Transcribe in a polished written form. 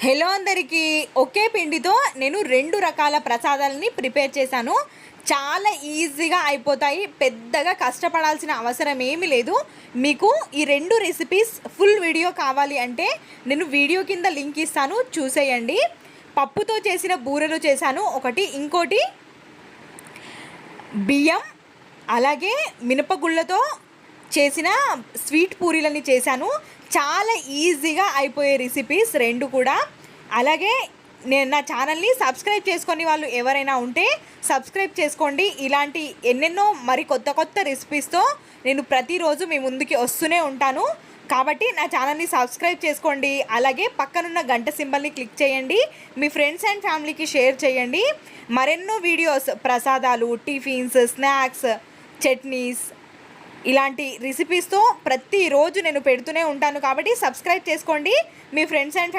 Hello అందరికీ. ఒకే పిండితో నేను 2 రకాల ప్రసాదాలని ప్రిపేర్ చేశాను. చాలా ఈజీగా అయిపోతాయి. పెద్దగా కష్టపడాల్సిన అవసరం ఏమీ లేదు. మీకు ఈ 2 రెసిపీస్ ఫుల్ వీడియో కావాలి అంటే నేను వీడియో కింద లింక్ ఇస్తాను, చూసేయండి. పప్పుతో చేసిన బూరెలు చేశాను ఒకటి, ఇంకోటి బియ్యం అలాగే మినపగుళ్ళతో చేసిన స్వీట్ పూరీలని చేశాను. చాలా ఈజీగా అయిపోయే రెసిపీస్ 2 కూడా. అలాగే నేను నా ఛానల్ని సబ్స్క్రైబ్ చేసుకొని వాళ్ళు ఎవరైనా ఉంటే సబ్స్క్రైబ్ చేసుకోండి. ఇలాంటి ఎన్నెన్నో మరి కొత్త కొత్త రెసిపీస్తో నేను ప్రతిరోజు మీ ముందుకి వస్తూనే ఉంటాను. కాబట్టి నా ఛానల్ని సబ్స్క్రైబ్ చేసుకోండి. అలాగే పక్కనున్న గంట సింబల్ని క్లిక్ చేయండి. మీ ఫ్రెండ్స్ అండ్ ఫ్యామిలీకి షేర్ చేయండి. మరెన్నో వీడియోస్, ప్రసాదాలు, టిఫిన్స్, స్నాక్స్, చట్నీస్ ఇలాంటి రెసిపీస్తో ప్రతిరోజు నేను పెడుతూనే ఉంటాను. కాబట్టి సబ్స్క్రైబ్ చేసుకోండి. మీ ఫ్రెండ్స్ అండ్